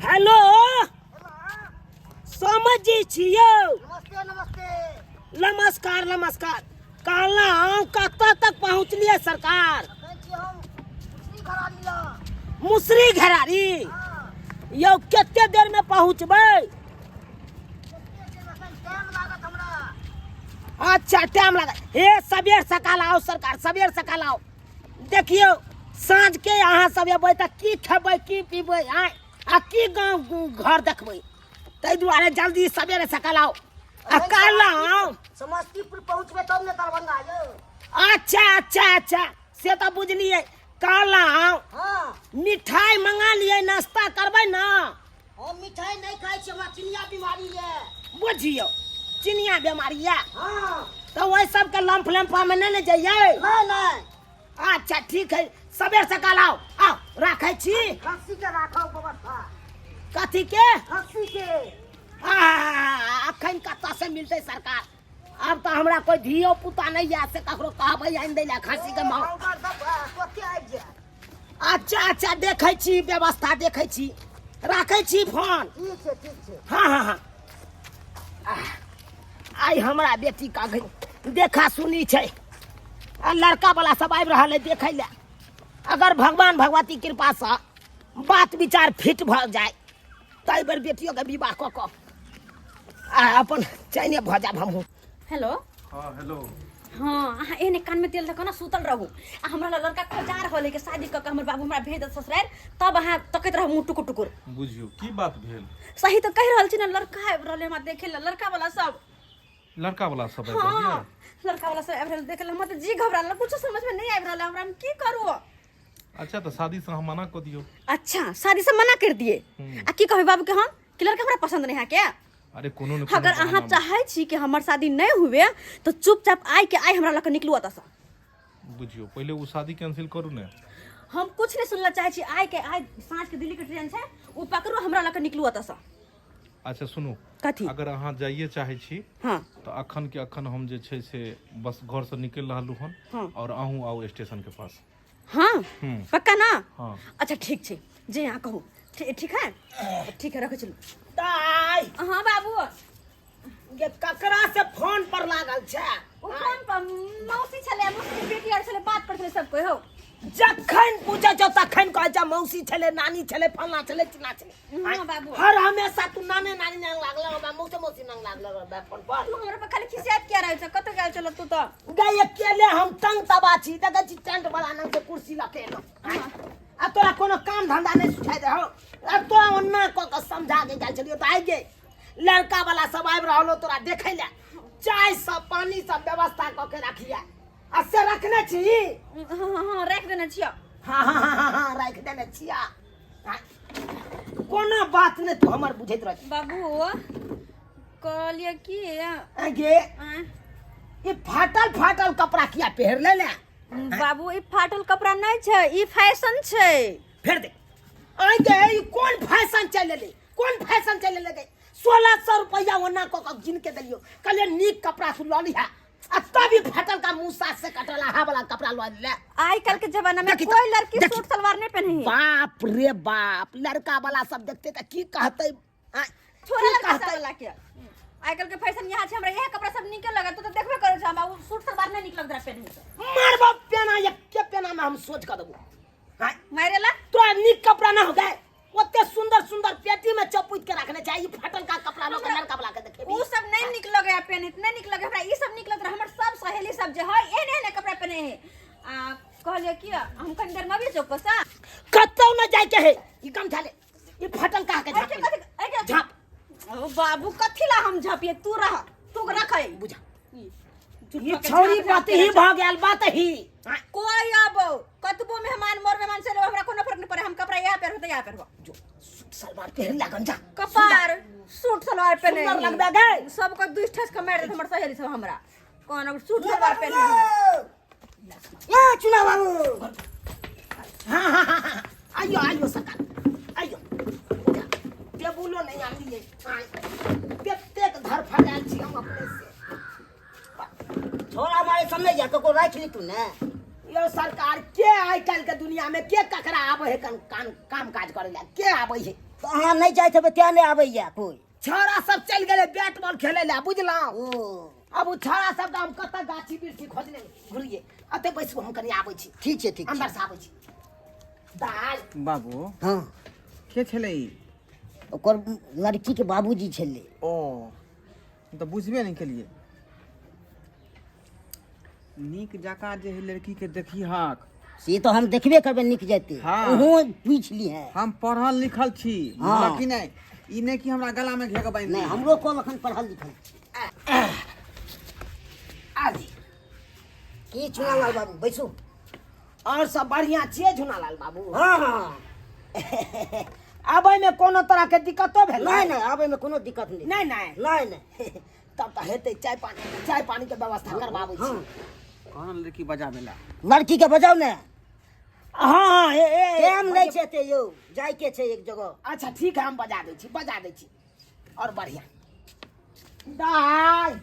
Hello समझ छियो। नमस्ते नमस्ते। नमस्कार नमस्कार। कहला कत तक पहुँचलिए सरकार? मुसरी घरारी यो कितने देर में पहुँचबै? अच्छा टाइम लगा। हे सबेर सकाल आओ सरकार, सबेर सकाल आओ। देखियो साँझ के यहाँ सब अबै त की खेबै की पीबै आ की गाँव घर देखबै, ताहि दुआरे जल्दी सबेरे सकाल आओ। आ कहला समस्तीपुर पहुँचबे तब ने दरभंगा यौ। अच्छा अच्छा अच्छा से तो बुझलिए। कहला हाँ मिठाई मंगा लिए, नाश्ता करबै ना? हम मिठाई नहीं खाई छी, हमरा चिनिया बीमारी है। बुझियो चिनिया बीमारी है हाँ तो वही सबके लम्फ लम्फा में नहीं जाइए। नहीं अच्छा ठीक है, सबेर सकाल आओ। आओ रखे छी। खस्सी के राखो व्यवस्था। कथी के? खस्सी के। अखन कत से मिलते सरकार? अब तो हमरा कोई धियो पुता नहीं है से ककरो कहबै आनि दै ला खस्सी के मांग। अच्छा अच्छा देखे छी, व्यवस्था देखे छी, रखे छी फोन। ठीक है ठीक है। हाँ हाँ हाँ। आई हमरा बेटी का देखा सुनी छै, लड़का वाला सब आबि रहा है देखे ले। अगर भगवान भगवती कृपा से बात विचार फिट भ जाए तै बेर बेटियों के विवाह क क अपन चैने भ जाब हमहूँ। हेलो। हाँ हेलो। हाँ अहाँ एने कान में तेल दे ना सुतल रहू। आ हमरा लड़का खोजा रहल के शादी क के हमर बाबू हमरा भेज दे ससुराल, तब अहाँ तकैत रहू मुँह टुकुर टुकुर। बुझियो की बात भेल? सही तो कह रहल छी ना, लड़का आबि रहल हमरा देखे ला, लड़का वाला सब। लड़का वाला सब आबि हाँ रहल लड़का वाला सब आबि रहल देखे ला, हमरा तो जी घबराल, कुछ समझ में नहीं आबि रहल हमरा, हम की करू? अच्छा तो शादी से हम मना कर दियो। अच्छा शादी से मना कर दिए? आ की कहबे बाबू के हम कि लड़का हमरा पसंद नहीं है क्या? अरे कोनो न अगर अहाँ चाहे छी कि हमर शादी नहीं हुए तो चुपचाप आई के आई हमरा लक निकलू अतः से। बुझियो पहले वो शादी कैंसिल करू ने। हम कुछ नहीं सुनला चाहे छी, आई के आई साँझ के दिल्ली के ट्रेन छै, उ पकड़ू हमरा लक निकलू अतः से। अच्छा सुनो, कथी? अगर अहाँ जाइए चाहे छी हाँ तो अखन के अखन हम जे छै से बस घर से निकल रहलू हन। हाँ। और आहू आओ स्टेशन के पास। हाँ पक्का ना? हाँ अच्छा ठीक छै, जे यहाँ कहू। ठीक है ठीक है, रखे चलू। दाई हाँ बाबू ये ककरा से फोन पर लागल छै? उ फोन पर मौसी छले, मौसी के बेटी आर छले, बात करथले सब कोई हो। जखन पूछे छो तखन कहे छ मौसी छले, नानी छले, फलना छले, चिना छले। हाँ बाबू। हर हमेशा तू नाने नानी नाम लागल बा, मौसी मौसी नाम लागल बा फोन पर। तू हमरा पर खाली खिसियात किया रहै छ? कत गेल चल तू तो? गई अकेले हम तंग तबा छी, देखे छी टेंट वाला नाम के कुर्सी लखेलो। आ तोरा कोनो काम धंधा नहीं सुझाई दे हो। अब तो ओन्ना क के समझा के गेल छलियो त आइ गे। लड़का वाला सब आबि रहलो तोरा देखे ले, चाय सब पानी सब व्यवस्था क के रखिया। आ से रखने छी? हाँ रख देने छियो। हाँ रख देने छिया। कोनो बात नहीं तू हमर बुझैत रह। बाबू कहलिए कि गे ये फाटल फाटल कपड़ा किया पहर ले ले? बाबू ई फाटल कपड़ा नहीं छै, ई फैशन छै। फेर दे। आई गे ई कोन फैशन चले ले? कोन फैशन चले ले गई? 1600 रुपया ओना क के गिन के दलियो, कहले नीक कपड़ा सु ल लिहा। आ तभी फाटल का मुंह साथ से कटला हा वाला कपड़ा ल ले। आज कल के जमाना में कोई लड़की सूट सलवार नहीं पहने है। बाप रे बाप, लड़का वाला सब देखते त की कहते? छोरा लड़का सब वाला के आजकल के फैशन यहाँ छै, हमरा यह कपड़ा सब नीक लगा, तो देखबे करे छ, हम सूट सलवार नहीं निक लगरा पहने से। मार बाप पेना एक के पेना में हम सोच कर देबो। हां मारेला तो नीक कपड़ा ना हो गए, ओते सुंदर सुंदर पेटी में चपूत के रखने चाहिए। फाटल का कपड़ा लोग लड़का वाला के देखे उ सब नहीं निक लगे पहने, नहीं निक लगे हमरा, ई सब निक लग रहा। हमर सब सहेली सब जे है एने एने कपड़ा पहने है। कहलिए कि हम कनी देर में भी चौक सा कतौ न जाय के है, ई कम थाले ई फाटल का के झाप। ओ बाबू कथिला हम झापिए, तू रह, तू रखै बुझा। ये छौरी बात ही भ गेल, बात ही कोई आबो कतबो मेहमान मोर मेहमान से हमरा कोनो फर्क नहीं पड़े, हम कपड़ा यहाँ पे रहते यहाँ पे रहो। जो सूट सलवार पहन लागन जा, कपार सूट सलवार पहने सुंदर लगबे गए। सब को दुई ठस के मार दे हमर सहेली सब हमरा कोन सूट सलवार पहने। ए चुना बाबू, हां आइयो आइयो सरकार आइयो। टेबुलो नहीं आनी है, प्रत्येक घर फटाल छी हम अपने से। छोरा हमारे सामने जा को रख ली तू ने। यो सरकार के आई कल के दुनिया में के ककरा आवे है काम काज करे ला, के आवे है? तो अहाँ नहीं जाए थे क्या नहीं आबैया कोई छौड़ा सब चल गेले बैट बॉल खेले ला बुझलौ। ओ अब उ छौड़ा सब दाम कत गाछी बिरछी खोजने घुरिए अते बैसू हम कनी आबै छी ठीक छै ठीक अंदर छै से आबै छी। दाल बाबू हाँ के छलै ई? ओकर लड़की के बाबूजी छलै। ओ तो बुझबे नहीं केलिए। नीक जका जे है लड़की के देखी हक। से तो हम देखबे करबे निक जेते। हाँ। ओहो पूछ ली है। हम पढ़ल लिखल छी हाँ। मतलब कि नहीं ई नहीं कि हमरा गला में घेक बांध नहीं दी। हमरो कॉल अखन पढ़ल लिखल आजी की चुनालाल बाबू बैसू। और सब बढ़िया छियै झुनालाल बाबू। हाँ हाँ आबै में कोनो तरह के दिक्कतो भेल नहीं नहीं आबे में कोनो दिक्कत नहीं। नहीं नहीं नहीं नहीं तब तो हेतै चाय पानी के व्यवस्था करवाबै हाँ छी। कौन लड़की बजा बेला? लड़की के बजाओ ने हाँ टाइम नहीं छै ते यौ जाय के छै एक जगह। अच्छा ठीक है हम बजा दै छी और बढ़िया दाई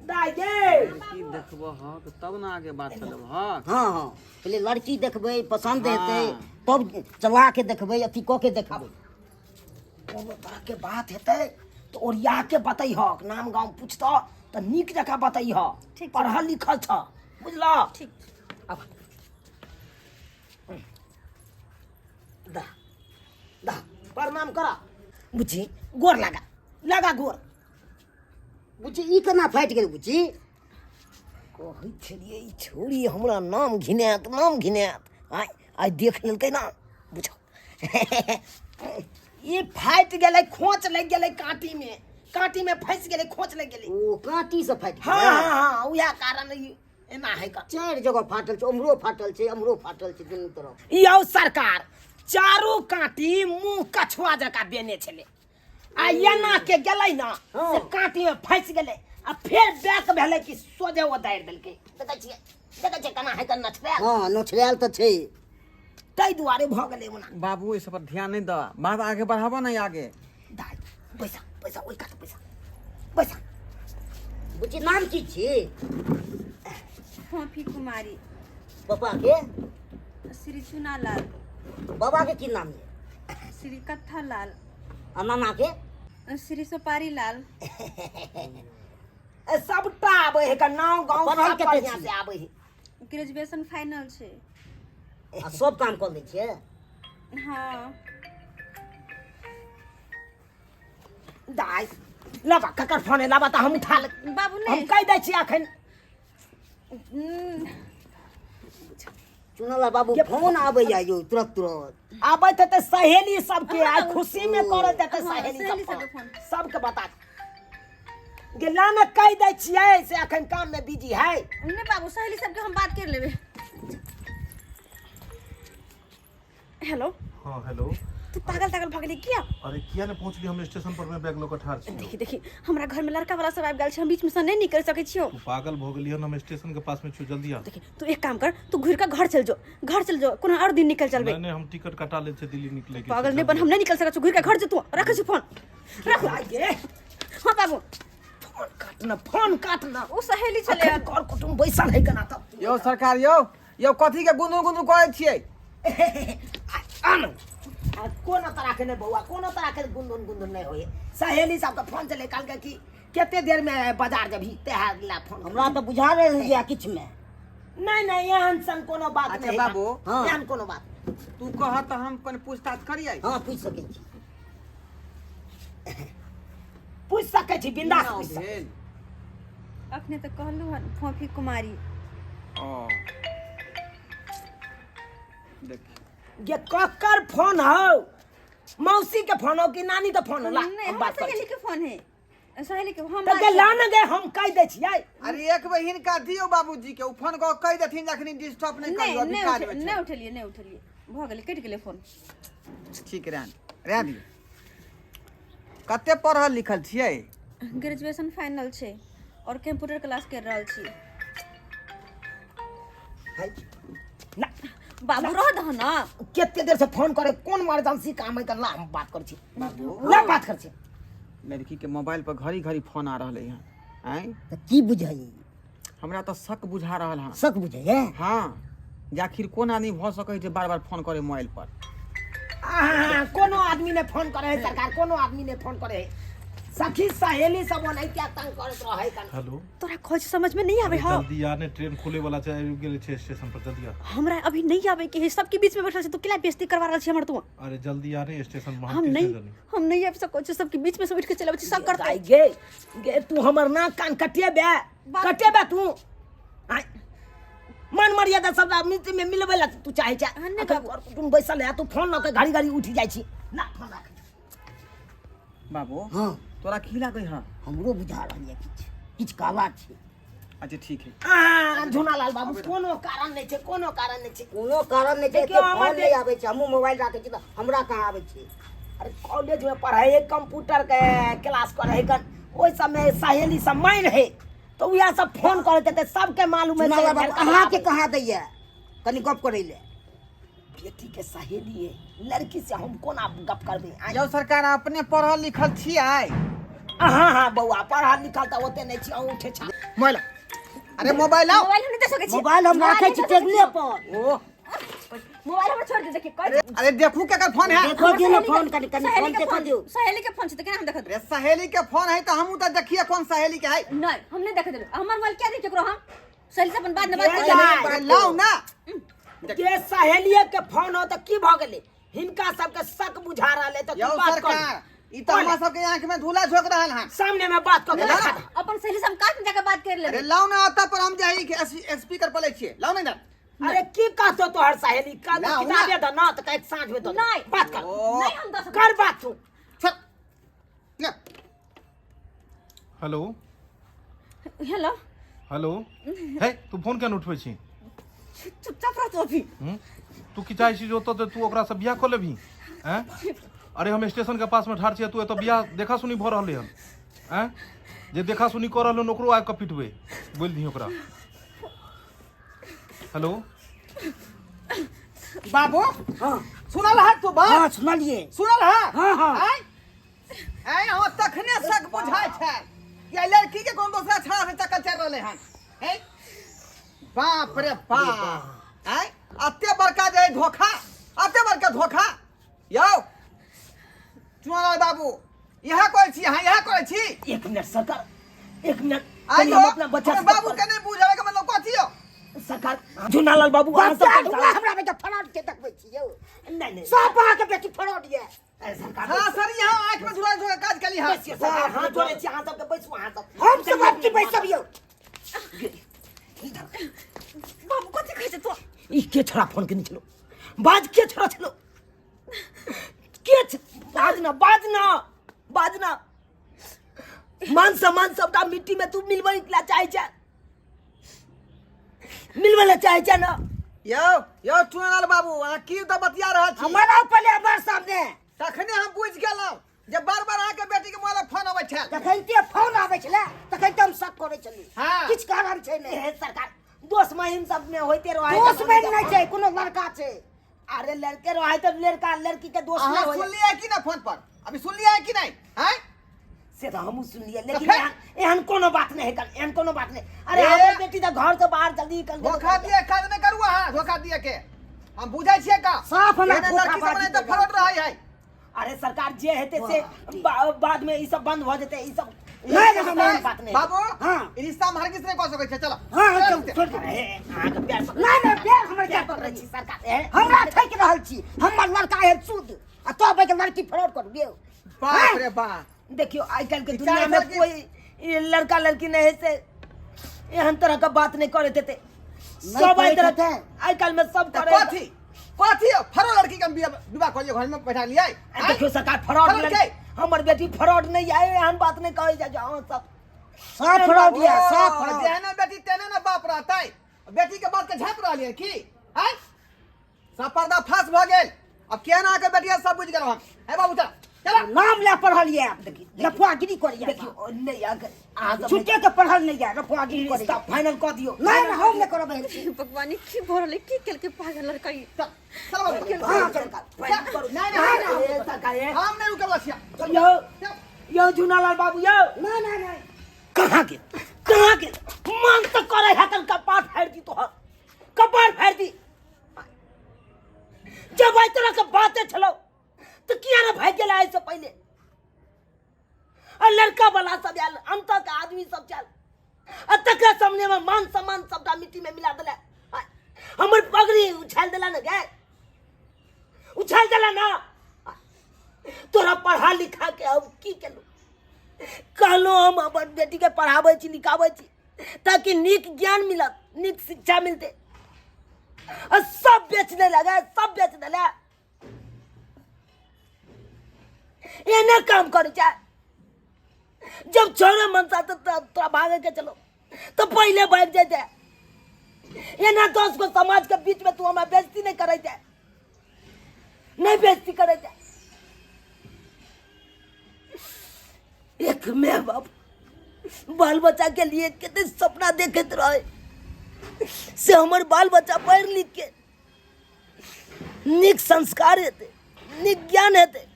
दाई गे लड़की देखबो हक तब ना आगे बात चलब हक। हाँ हाँ पहले लड़की देखबै पसंद हाँ। हेतै तब चला के देखबै अथी कऽ के देखबै। कोनो तरह के बात हेतै तो ओरिया के बतैहक नाम गांव पूछतो तो नीक जका बतैहक ठीक छै। पढ़ल लिखल छ बुझलो। ठीक अब दा दा प्रणाम करा बुझी गोर लगा गोर। बुझी ई केना फाटि गेल बुझी? कहै छलियै ई छोरी हमरा नाम घिनात आइ देख लेलकै ना बुझो ई फाटि गेलै खोच लग गेलै कांटी में फंस गेलै खोच लग गेलै। ओ कांटी से फाटि हाँ गेल। हाँ हाँ उहे कारण ई एना है का। 4 जगह फाटल छै उम्हरो फाटल छै अमरो फाटल छै दुनू तरफ। यौ सरकार चारू कांटी मुंह कछुआ जका बेने छलै आ एना के गेलै ना हाँ। से कांटी में फंस गेलै आ फेर बैक भेलै कि सोझे उतारि देलकै। देखै छियै केना है का नछबैल हाँ नोचरायल तऽ छै। ताहि दुआरे भऽ गेलै ओना। बाबू इस पर ध्यान नहीं दो बात आगे बढ़ाबो नहीं आगे। दाई पैसा ओइ काट पैसा बुझी नाम की छी? फोफी कुमारी पापा के श्री चुनालाल बाबा के की नाम है? श्री कत्था लाल आ नाना के? श्री सुपारी लाल। सबटा आबै है का नाम गांव पढ़ल सब कते बढ़िया छियै? से आबै है। ग्रेजुएशन फाइनल छै। आ सब काम कर दै छियै? हाँ दाई लबा ककर फोन है लबा त हम उठा ले बाबू हम ने कह दै छी अखन। चुनाला बाबू फोन आबैया यौ तुरंत। आबैत हेतै सहेली सबके आइ खुशी में करैत हेतै हाँ, सहेली सहेली सब सबके फोन। सबके बता गेला ने कह दै छियै से अखन काम में बिजी है। नहीं बाबू सहेली सबके हम बात कर लेबे। हेलो हाँ हेलो। तू पागल भगली किया? अरे किया ने पहुंचली हम स्टेशन पर में बैग लोग ठार छी। देखी हमरा घर में लड़का वाला सब आबि गेल छै हम बीच में से नहीं निकल सकै छियो। तू पागल भ गेली हन हम स्टेशन के पास में छु जल्दी आ। देखी तू एक काम कर तू घुर के घर चल जो कोनो और दिन निकल चलबे। नहीं हम टिकट कटा ले छे दिल्ली निकले के। पागल नहीं बन हम नहीं निकल सकै छु घुर के घर जो तू रख छी फोन रख। आइए हां बाबू फोन काटना ओ सहेली चले अखन कर कुटुम बैसल है कना तब यो सरकार यो कथी के गुनु करै छियै? आन कोनो तरह के नहीं बउआ कोनो तरह के गुनगुन नहीं होए। सहेली सबके फोन चले काल के कि केते देर में बाजार जभी तेहार ला फोन हमरा तऽ बुझा रहल किछ में। नहीं एहन सन कोनो बात अच्छा नहीं बाबू, हाँ। एहन कोनो बात तू कह त हम कने पूछताछ करियै। हाँ पूछ सकै छी। पूछ सकै छी बिंदास पूछ सकै भेल अखने तो कहलू हन फोफी कुमारी। ओ देख ये ककर फोन हो मौसी के फोन हो कि नानी के फोन हो ला नहीं हम बात कर सहेली के फोन है सहेली के हम तो के लान गे हम कह दे छियै। अरे एक बेर हिनका दियो बाबूजी के उ फोन को कह देथिन जखनी डिस्टर्ब नहीं करियो अभी काज में नहीं उठलिए भ गेलै कटि गेलै फोन। ठीक रह दियो। कते पढ़ल लिखल छियै? ग्रेजुएशन फाइनल छै और कंप्यूटर क्लास कर रहल छी। ना बाबू रह दह ना केते देर से फोन करे कोन इमरजेंसी काम है कर ला हम बात कर छी ना बात कर छी। लड़की के मोबाइल पर घड़ी घड़ी फोन आ रहले हैं हैं तऽ की बुझाई? हमरा तो शक बुझा रहल हां। शक बुझाइए? हाँ आखिर कोन आदमी भ सकै छै बार बार फोन करे मोबाइल पर? कोनो आदमी ने फोन करे है सरकार, कोनो आदमी ने फोन करे है। सखी सहेली सब नहीं क्या तंग करत रहे कन। हेलो तोरा खोज समझ में नहीं आवे हां। जल्दी आने, ट्रेन खुले वाला छै, आबि गेल छै स्टेशन पर, जल्दी आ। हमरा अभी नहीं आवे के है, सबके बीच में बैठल छै, तू केला बेइज्जती करवा रहल छी हमर तू। अरे जल्दी आने स्टेशन में, हम नहीं आबि सको छै, सबके बीच में से उठ के चलाबै छी, सब करते। गे गे तू हमर नाक कान कटेबे तू। आय मन मर्यादा सब आदमी में मिलबे ला तू चाहे छ। तुम बैसल है, तू फोन ल के घड़ी घड़ी उठ जाई छी ना। फोन रख बाबू हां तोरा की लागै है? हमरो बुझा रहल है किछ काला छै। अच्छा ठीक है। झुनालाल बाबू कोनो कारण नहीं छै, कोनो कारण नहीं छै, कोनो कारण नहीं छै। फोन नहीं आवे छै, हमहू मोबाइल राखे छी त हमरा कहां आवे छै। अरे कॉलेज में पढ़ाई है, कंप्यूटर के क्लास करे है, ओइ समय सहेली सब मार रहे तो उया सब फोन करते थे, सबके मालूम है। कहां के कहां दैया कनी गप करे ले। बेटी के सहेली है, लड़की से हम कोना गप करबे। जो सरकार अपने पढ़ल लिखल छी आय। हाँ हाँ बउआ पढ़ल लिखल त ओते नहीं छी, उठे छ मोबाइल। अरे मोबाइल आओ। मोबाइल हम नहीं दे सके छी। मोबाइल हम राखे छी टेबले पर। ओ मोबाइल हमर छोड़ दे, देखिए अरे देखू केकर फोन है? देखो दियो ना फोन कनी कनी फोन देखो दियो। सहेली के फोन छै त केना हम देखत? अरे सहेली के फोन है तो हमहू तो देखिए कौन सहेली के है। नहीं हम नहीं देखत देबे, हमर मोबाइल क्या दी केकरो हम सहेली से अपन बात न बात ये कर। अरे लाओ ना। के सहेलिए के फोन हो त की भ गेले? हिनका सबके शक बुझा रहले त यो तू बात कर। सरकार ई तो हमरा सबके आंख में धूला झोंक रहल है। सामने में बात कर। अपन सहेली से हम काट में जाके बात कर ले। अरे लाओ ना, आता पर हम जाई के स्पीकर पर ले छिए। लाओ ना। अरे की कहतो तोहर सहेली का ना, किताबे द ना त कह साँझ में दो नहीं। बात कर। नहीं हम दस कर बात तू। चल ना। हेलो हेलो हेलो हे तू फोन केन उठबै छी? चुपचाप रह तू अभी। तू की चाहे छी जो तो तू ओकरा से बियाह क लेबी हैं? अरे हम स्टेशन के पास में ठाड़ छियै, तू एत बियाह देखा सुनी भ रहले हन हैं? जे देखा सुनी क रहल ओकरो आइ क पिटबै, बोल दी ओकरा। हेलो बाबू हां सुनल है तू बात? हां सुनलिए। सुनल है? हां हां आय आय हम तखने शक बुझाय छै कि ए लड़की के कोन दूसरा छड़ा से चक्कर चल रहले हन। हे बाप रे बाप। आय अते बड़का जे धोखा, अते बड़का धोखा। यौ चुनालाल बाबू यहाँ करै छी, यहाँ यहाँ करै छी। एक मिनट सरकार, एक मिनट। आय हम अपना बच्चा हमर से बाबू के नहीं बुझावे के मतलब कथि हो? सरकार झुनालाल बाबू अहाँ सब हमरा बेटा फराड के देखबै छी यौ। नहीं नहीं सब अहाँ के बेटी फराड ये। अरे सरकार हां सर यहाँ आंख में धुला धुला काज कली हां। बैसिए सरकार, हाथ जोड़े छी अहाँ सब के बैसू अहाँ सब। हम सब आपकी बैसब यौ। बाबू कथि कहै छै तू? ई के छोड़ा फोन के निकलो, बाज के छोड़ा चलो के बाजना मान सम्मान सबटा मिट्टी में तू मिलबे निकला चाहे छ, मिलबे ला चाहे छ ना। यो चुनालाल बाबू अहाँ की तो बतिया रहल छी? हमारा पहले हमार सामने तखने हम बुझ गेलहुं जे बार-बार अहाँ के बेटी के मोबाइल फोन आबै छै। तखन ते फोन आबै छले तखन ते हम शक करै छली। हाँ। किछ कारण छै ने। ए सरकार दोस्त महिम सब में होते रहे। दोस्त में नहीं छै, कोनो लड़का छै। अरे लड़के रहे तो लड़का लड़की के दोस्त अहाँ नहीं सुन होए। लिया कि ना फोन पर? अभी सुन लिया है कि नहीं? हैं? से तो हम सुन लिए, लेकिन फिर? एहन कोनो बात नहीं है, एहन कोनो बात नहीं। अरे ए? हमर बेटी तो घर से बाहर जल्दी निकल धोखा दिए काज में करू अहाँ, धोखा दिए के हम बुझाई छियै का? साफ हमरा एहने धोखा लड़की सब बाजी ने तो कर फरौड रहै है। अरे सरकार जे हेते से बाद में ई सब बंद हो जेते, ई सब नहीं, बात नहीं। बाबू हाँ। ई रिश्ता हम हरगिज नहीं कह सकै छै। चलो हां चल। छोड़ दे। अहाँ के प्यार पकड़ नहीं नहीं प्यार हमर क्या पकड़ पकड़ छी छी। सरकार। ए हमरा ठक रहल छी, हमर लड़का है शुद्ध आ तो बे के लड़की फराड कर दियो। बाप रे बाप। देखियो आजकल के ई दुनिया चाहे में लड़की- कोई ये लड़का लड़की नहीं है से एहन तरह का बात नहीं करे देते। सब करे तरह देते। आजकल में सब तो करे। कथी कथी हो? फरो लड़की के हम विवाह करिए, घर में बैठा लिया। देखियो सरकार फ्रॉड फ्रॉड लड़की, हमर बेटी फ्रॉड नहीं है, एहन बात नहीं कहे जा अहाँ सब। सब फराड ये, सब फराड। जेहने बेटी तेने ना बाप रहतै। बेटी के बात के झाँप रहलिए की? हैं? सब पर्दा फास भ गेल। अब केना के बेटिया सब बुझ गेलौ हम। हे बाबू चल चल। नाम ले पढ़ल ये आप देखी लफुआगिरी करिए। देखियो नहीं अगर अहाँ सब छुट्टे के पढ़ल नहीं है, लफुआगिरी करिए। रिश्ता फाइनल कर दियो। नहीं नहीं हम नहीं करब। भगवान की भरले की केल के पागल लड़का ई। चल चल बाबू चल। हाँ, सरकार फाइनल करो। नहीं नहीं ए, सरकार ए, हम नहीं रुकल छिया। यो झुनालाल बाबू यो नहीं नहीं नहीं कहाँ के मन तो करे हकन कपार फाड़ दी तोहर, कपार फाड़ दी। जब आई तरह के बातें चलो तो किया ना भाग गेला ऐसे पहले और लड़का वाला सब आयल अंतर के आदमी सब चल और तकरा सामने में मान सम्मान सबटा मिट्टी में मिला दिला हमर पगड़ी उछाल दिला ना गए उछाल दिला ना तोरा पढ़ा लिखा के अब की केलू कहलो हम अपन बेटी के पढ़ाबै छी लिखाबै छी ताकि नीक ज्ञान मिलत नीक शिक्षा मिलते और सब बेचने लगा सब बेच दिला एने काम करे चाहे जब छोड़े मन सा तो तोरा भागे के चलो तो पहले भाग जाते एना दोस्त को समाज के बीच में तू हमें बेइज्जती नहीं करे थे नहीं बेइज्जती करे थे एक माँ बाप बाल बच्चा के लिए कितने सपना देखते रहे से हमारे बाल बच्चा पढ़ लिख के निक संस्कार हेते निक ज्ञान हेते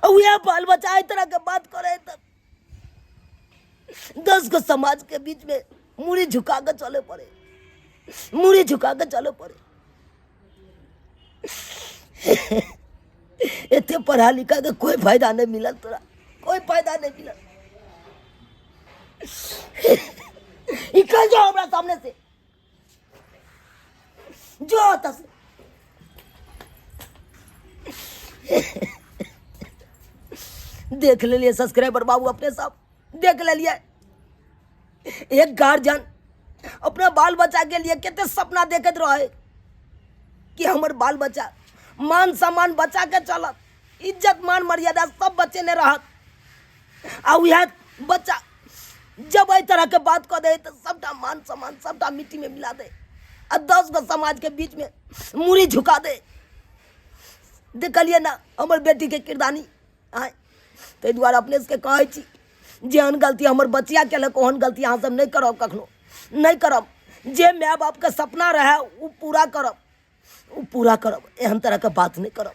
और यह बाल बच्चा इस तरह के बात करे तब 10 को समाज के बीच में मुड़ी झुका के चले पड़े मुड़ी झुका के चले पड़े इतने पढ़ा लिखा के कोई फायदा नहीं मिला तोरा कोई फायदा नहीं मिला निकल जाओ हमारा सामने से जो होता से देख ले लिए सब्सक्राइबर बाबू अपने साहब देख ले लिया एक गार्जियन अपने बाल बच्चा के लिए कितने सपना देखते रहे कि हमारे बाल बच्चा मान सम्मान बचा के चलत इज्जत मान मर्यादा सब बच्चे ने रहत और यह बच्चा जब इस तरह के बात कर दे तो सबटा मान सम्मान सबटा मिट्टी में मिला दे और 10 को समाज के बीच में मुड़ी झुका दे देखलिए ना हमारे बेटी के किरदानी आए तो द्वारा अपने से कहे छी जेहन गलती हमर बचिया केलक ओहन गलती अहाँ सब नहीं करब कखनो नहीं करब जे माय बाप के सपना रहे वो पूरा करब एहन तरह के बात नहीं करब।